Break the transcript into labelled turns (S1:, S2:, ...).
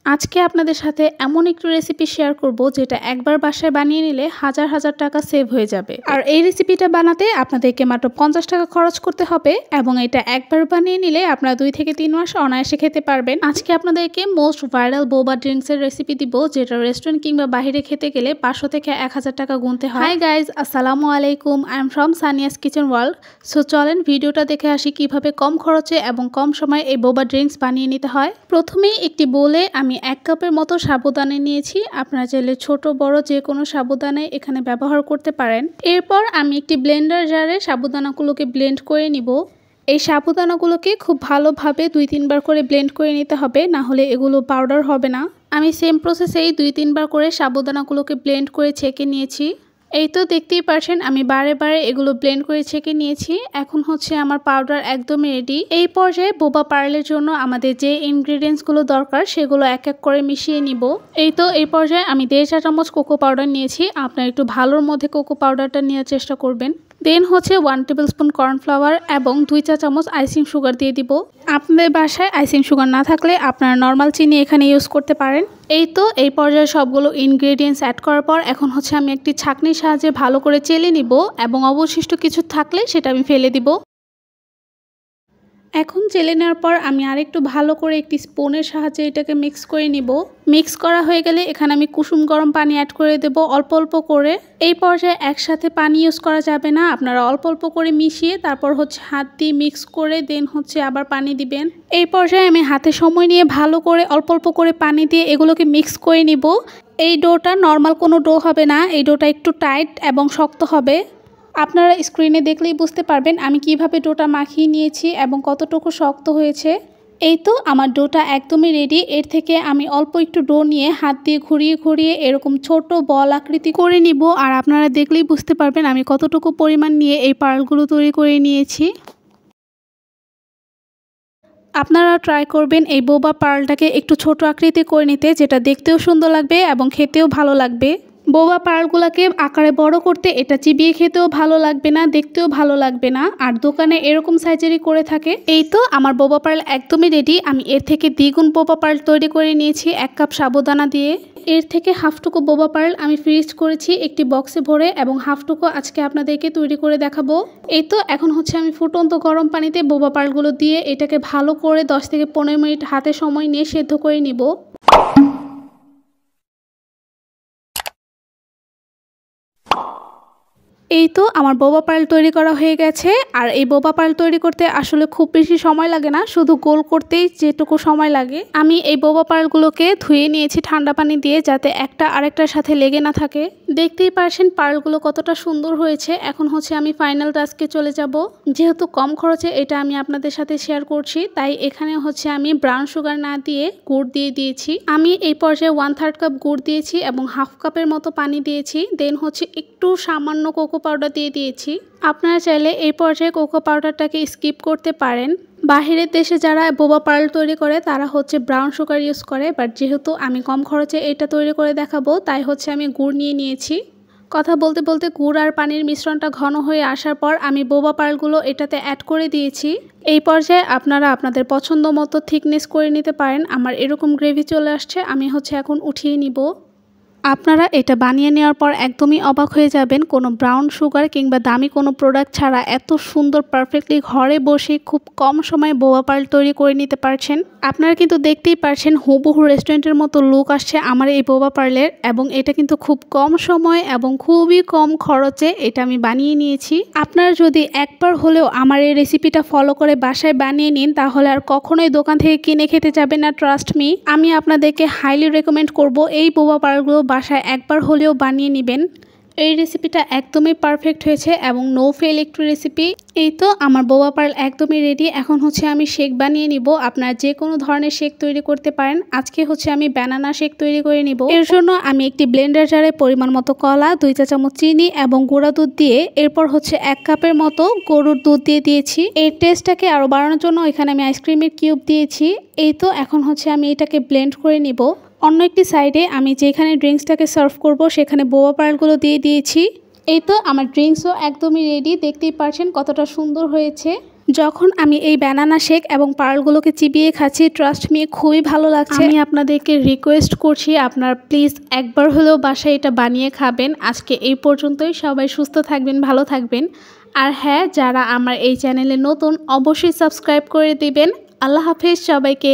S1: আজকে আপনাদের সাথে এমন একটু রেসিপি শেয়ার করব যেটা একবার বাসায় বানিয়ে নিলে হাজার হাজার টাকা সেভ হয়ে যাবে। আর এই রেসিপিটা বানাতে আপনাদেরকে মাত্র 50 টাকা খরচ করতে হবে এবং এটা একবার বানিয়ে নিলে আপনারা 2 থেকে 3 মাস অনায়াসে খেতে পারবেন। আজকে আপনাদেরকে মোস্ট ভাইরাল বোবা ড্রিঙ্কসের রেসিপি দিব, যেটা রেস্টুরেন্ট কিংবা বাইরে খেতে গেলে 500 থেকে 1000 টাকা গুনতে হয়। হাই গাইজ, আসসালামু আলাইকুম, I am from Sania's kitchen world. So চলেন ভিডিওটা দেখে আসি কিভাবে কম খরচে এবং কম সময়ে এই বোবা ড্রিঙ্কস বানিয়ে নিতে হয়। প্রথমেই একটি বোলে আমি 1 কাপের মতো সাবুদানা নিয়েছি। আপনারা চাইলে ছোট বড় যে কোনো সাবুদানাই এখানে ব্যবহার করতে পারেন। এরপর আমি একটি ব্লেন্ডার জারে সাবুদানাগুলোকে ব্লেন্ড করে নিব। এই সাবুদানাগুলোকে খুব ভালোভাবে 2-3 বার করে ব্লেন্ড করে নিতে হবে, না হলে এগুলো পাউডার হবে না। আমি সেম প্রসেসেই 2-3 বার করে সাবুদানাগুলোকে ব্লেন্ড করে ছেঁকে নিয়েছি। এই তো দেখতেই পাচ্ছেন আমি বারে বারে এগুলো ব্লেন্ড করে ছেঁকে নিয়েছি। এখন হচ্ছে আমার পাউডার একদমই রেডি। এই পর্যায়ে বোবা পার্লের জন্য আমাদের যে ইনগ্রিডিয়েন্টসগুলো দরকার সেগুলো এক এক করে মিশিয়ে নিব। এই তো এই পর্যায়ে আমি 1.5 চা চামচ কোকো পাউডার নিয়েছি। আপনারা একটু ভালোর মধ্যে কোকো পাউডারটা নেওয়ার চেষ্টা করবেন। দেন হচ্ছে 1 টেবিল স্পুন কর্নফ্লাওয়ার এবং 2 চা চামচ আইসিং সুগার দিয়ে দিব। আপনাদের বাসায় আইসিং সুগার না থাকলে আপনারা নর্মাল চিনি এখানে ইউজ করতে পারেন। এই তো এই পর্যায়ে সবগুলো ইনগ্রেডিয়েন্টস অ্যাড করার পর এখন হচ্ছে আমি একটি ছাঁকনির সাহায্যে ভালো করে চেলে নিব এবং অবশিষ্ট কিছু থাকলে সেটা আমি ফেলে দিব। এখন চেলে নেওয়ার পর আমি আরেকটু ভালো করে একটি স্পুনের সাহায্যে এটাকে মিক্স করে নিব। মিক্স করা হয়ে গেলে এখানে আমি কুসুম গরম পানি অ্যাড করে দেব অল্প অল্প করে। এই পর্যায়ে একসাথে পানি ইউজ করা যাবে না, আপনারা অল্প অল্প করে মিশিয়ে তারপর হচ্ছে হাত দিয়ে মিক্স করে দেন হচ্ছে আবার পানি দিবেন। এই পর্যায়ে আমি হাতে সময় নিয়ে ভালো করে অল্প অল্প করে পানি দিয়ে এগুলোকে মিক্স করে নিব। এই ডোটা নর্মাল কোনো ডো হবে না, এই ডোটা একটু টাইট এবং শক্ত হবে। আপনারা স্ক্রিনে দেখলেই বুঝতে পারবেন আমি কিভাবে ডোটা মাখিয়ে নিয়েছি এবং কতটুকু শক্ত হয়েছে। এই তো আমার ডোটা একদমই রেডি। এর থেকে আমি অল্প একটু ডো নিয়ে হাত দিয়ে ঘুরিয়ে ঘুরিয়ে এরকম ছোট বল আকৃতি করে নিব। আর আপনারা দেখলেই বুঝতে পারবেন আমি কতটুকু পরিমাণ নিয়ে এই পার্লগুলো তৈরি করে নিয়েছি। আপনারা ট্রাই করবেন এই বোবা পার্লটাকে একটু ছোট আকৃতি করে নিতে, যেটা দেখতেও সুন্দর লাগবে এবং খেতেও ভালো লাগবে। বোবা পার্লগুলোকে আকারে বড় করতে এটা চিবিয়ে খেতেও ভালো লাগবে না, দেখতেও ভালো লাগবে না। আর দোকানে এরকম সাইজেরই করে থাকে। এই তো আমার বোবা পার্ল একদমই রেডি। আমি এর থেকে দ্বিগুণ বোবা পার্ল তৈরি করে নিয়েছি 1 কাপ সাবুদানা দিয়ে। এর থেকে হাফটুকু বোবা পার্ল আমি ফ্রিজ করেছি একটি বক্সে ভরে এবং হাফটুকু আজকে আপনাদেরকে তৈরি করে দেখাবো। এই তো এখন হচ্ছে আমি ফুটন্ত গরম পানিতে বোবা পার্লগুলো দিয়ে এটাকে ভালো করে 10 থেকে 15 মিনিট হাতে সময় নিয়ে সেদ্ধ করে নিব। এই তো আমার বোবা পার্ল তৈরি করা হয়ে গেছে। আর এই বোবা পার্ল তৈরি করতে আসলে খুব বেশি সময় লাগে না, শুধু গোল করতেই যেটুকু সময় লাগে। আমি এই বোবা পার্লগুলোকে ধুয়ে নিয়েছি ঠান্ডা পানি দিয়ে, যাতে একটা আরেকটার সাথে লেগে না থাকে। দেখতেই পারছেন পার্লগুলো কতটা সুন্দর হয়েছে। এখন হচ্ছে আমি ফাইনাল টাস্কে চলে যাব। যেহেতু কম খরচে এটা আমি আপনাদের সাথে শেয়ার করছি, তাই এখানে হচ্ছে আমি ব্রাউন সুগার না দিয়ে গুড় দিয়ে দিয়েছি। আমি এই পর্যায়ে 1/3 কাপ গুড় দিয়েছি এবং হাফ কাপের মতো পানি দিয়েছি। দেন হচ্ছে একটু সামান্য কোকো পাউডার দিয়ে দিয়েছি। আপনারা চাইলে এই পর্যায়ে কোকো পাউডারটাকে স্কিপ করতে পারেন। বাহিরের দেশে যারা বোবা পার্ল তৈরি করে তারা হচ্ছে ব্রাউন সুগার ইউজ করে, বাট যেহেতু আমি কম খরচে এটা তৈরি করে দেখাবো তাই হচ্ছে আমি গুড় নিয়ে নিয়েছি। কথা বলতে বলতে গুড় আর পানির মিশ্রণটা ঘন হয়ে আসার পর আমি বোবা পার্লগুলো এটাতে অ্যাড করে দিয়েছি। এই পর্যায়ে আপনারা আপনাদের পছন্দ মতো থিকনেস করে নিতে পারেন। আমার এরকম গ্রেভি চলে আসছে, আমি হচ্ছে এখন উঠিয়ে নিব। আপনারা এটা বানিয়ে নেওয়ার পর একদমই অবাক হয়ে যাবেন, কোনো ব্রাউন সুগার কিংবা দামি কোনো প্রোডাক্ট ছাড়া এত সুন্দর পারফেক্টলি ঘরে বসে খুব কম সময়ে বোবা পার্ল তৈরি করে নিতে পারছেন। আপনারা কিন্তু দেখতেই পারছেন হুবহু রেস্টুরেন্টের মতো লুক আসছে আমার এই বোবা পার্লের, এবং এটা কিন্তু খুব কম সময় এবং খুবই কম খরচে এটা আমি বানিয়ে নিয়েছি। আপনারা যদি একবার হলেও আমার এই রেসিপিটা ফলো করে বাসায় বানিয়ে নিন তাহলে আর কখনোই দোকান থেকে কিনে খেতে যাবেন না। ট্রাস্ট মি, আমি আপনাদেরকে হাইলি রেকমেন্ড করব এই বোবা পার্লগুলো বাসায় একবার হলেও বানিয়ে নেবেন। এই রেসিপিটা একদমই পারফেক্ট হয়েছে এবং নো ফেল একটু রেসিপি। এই তো আমার বোবা পার্ল একদমই রেডি। এখন হচ্ছে আমি শেক বানিয়ে নিব। আপনারা যে কোনো ধরনের শেক তৈরি করতে পারেন। আজকে হচ্ছে আমি ব্যানানা শেক তৈরি করে নিব। এর জন্য আমি একটি ব্লেন্ডার জারে পরিমাণ মতো কলা, 2 চা চামচ চিনি এবং গুঁড়া দুধ দিয়ে এরপর হচ্ছে 1 কাপের মতো গরুর দুধ দিয়ে দিয়েছি। এই টেস্টটাকে আরও বাড়ানোর জন্য এখানে আমি আইসক্রিমের কিউব দিয়েছি। এই তো এখন হচ্ছে আমি এটাকে ব্লেন্ড করে নিব। অন্য একটি সাইডে আমি যেখানে ড্রিঙ্কসটাকে সার্ভ করব সেখানে বোবা পার্লগুলো দিয়ে দিয়েছি। এই তো আমার ড্রিঙ্কসও একদমই রেডি। দেখতেই পারছেন কতটা সুন্দর হয়েছে। যখন আমি এই ব্যানানা শেক এবং পার্লগুলোকে চিবিয়ে খাচ্ছি, ট্রাস্ট মি খুবই ভালো লাগছে। আমি আপনাদেরকে রিকোয়েস্ট করছি আপনারা প্লিজ একবার হলেও বাসায় এটা বানিয়ে খাবেন। আজকে এই পর্যন্তই। সবাই সুস্থ থাকবেন, ভালো থাকবেন। আর হ্যাঁ, যারা আমার এই চ্যানেলে নতুন অবশ্যই সাবস্ক্রাইব করে দিবেন। আল্লাহ হাফেজ সবাইকে।